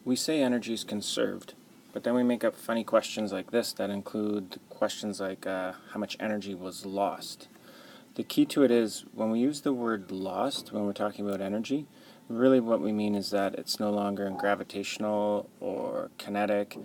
We say energy is conserved, but then we make up funny questions like this that include questions like how much energy was lost. The key to it is when we use the word lost when we're talking about energy, really what we mean is that it's no longer in gravitational or kinetic.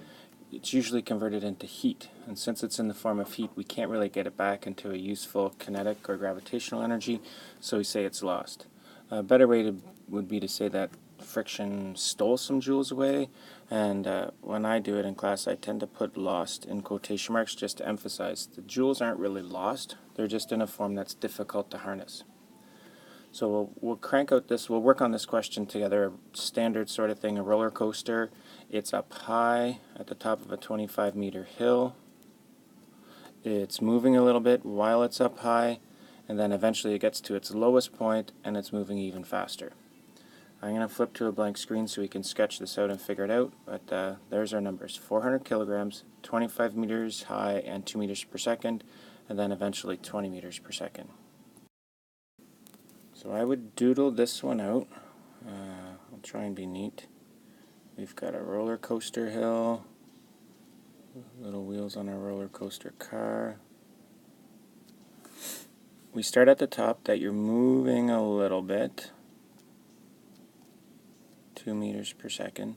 It's usually converted into heat, and since it's in the form of heat, we can't really get it back into a useful kinetic or gravitational energy, so we say it's lost. A better way would be to say that friction stole some joules away, and when I do it in class I tend to put lost in quotation marks just to emphasize the joules aren't really lost, they're just in a form that's difficult to harness. So we'll crank out this, we'll work on this question together, a standard sort of thing, a roller coaster. It's up high at the top of a 25-meter hill. It's moving a little bit while it's up high, and then eventually it gets to its lowest point and it's moving even faster. I'm going to flip to a blank screen so we can sketch this out and figure it out, but there's our numbers. 400 kilograms, 25 meters high and 2 meters per second, and then eventually 20 meters per second. So I would doodle this one out. I'll try and be neat. We've got a roller coaster hill, little wheels on our roller coaster car. We start at the top that you're moving a little bit, 2 meters per second,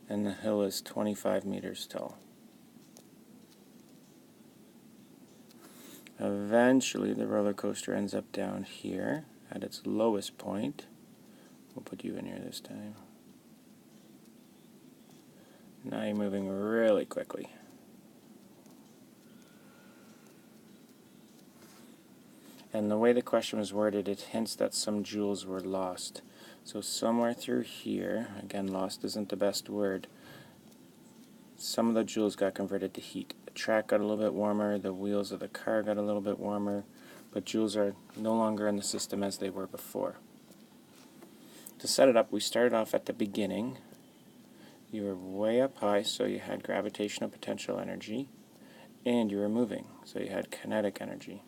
and the hill is 25 meters tall. Eventually the roller coaster ends up down here at its lowest point. We'll put you in here this time. Now you're moving really quickly. And the way the question was worded, it hints that some joules were lost. So somewhere through here, again, lost isn't the best word, some of the joules got converted to heat. The track got a little bit warmer, the wheels of the car got a little bit warmer, but joules are no longer in the system as they were before. To set it up, we started off at the beginning. You were way up high, so you had gravitational potential energy, and you were moving, so you had kinetic energy.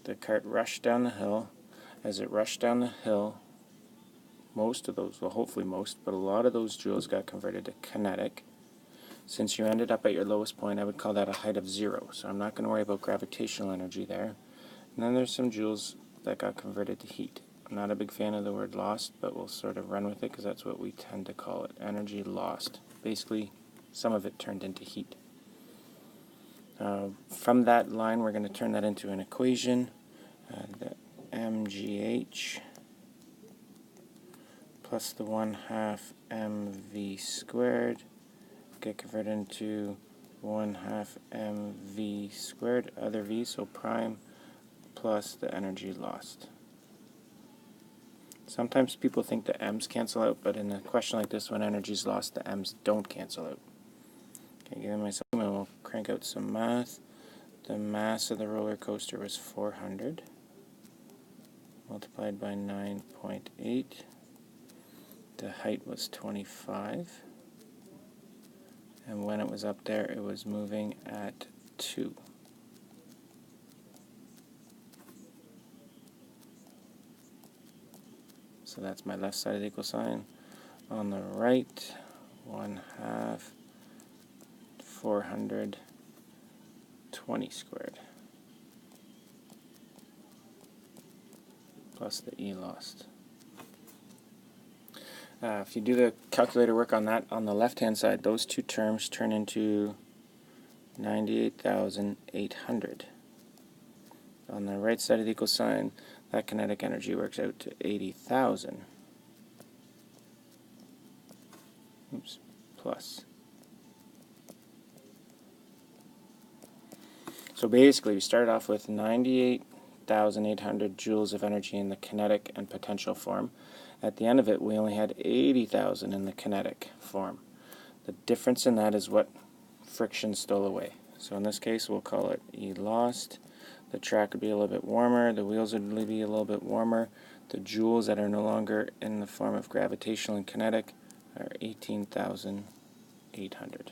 The cart rushed down the hill. As it rushed down the hill, most of those, well hopefully most, but a lot of those joules got converted to kinetic. Since you ended up at your lowest point, I would call that a height of 0, so I'm not going to worry about gravitational energy there. And then there's some joules that got converted to heat. I'm not a big fan of the word lost, but we'll sort of run with it because that's what we tend to call it, energy lost. Basically, some of it turned into heat. From that line, we're going to turn that into an equation. The mgh plus the 1/2 mv squared get converted into 1/2 mv squared, other v, so prime, plus the energy lost. Sometimes people think the m's cancel out, but in a question like this, when energy is lost, the m's don't cancel out. Okay, give myself a moment, we'll crank out some math. The mass of the roller coaster was 400 multiplied by 9.8. The height was 25. And when it was up there, it was moving at 2. So that's my left side of the equal sign. On the right, 1/2 420 squared plus the E lost. If you do the calculator work on that, on the left-hand side, those two terms turn into 98,800. On the right side of the equal sign, that kinetic energy works out to 80,000. Oops, plus. So basically, we started off with 98,800 joules of energy in the kinetic and potential form. At the end of it, we only had 80,000 in the kinetic form. The difference in that is what friction stole away. So in this case, we'll call it E lost. The track would be a little bit warmer, the wheels would be a little bit warmer. The joules that are no longer in the form of gravitational and kinetic are 18,800.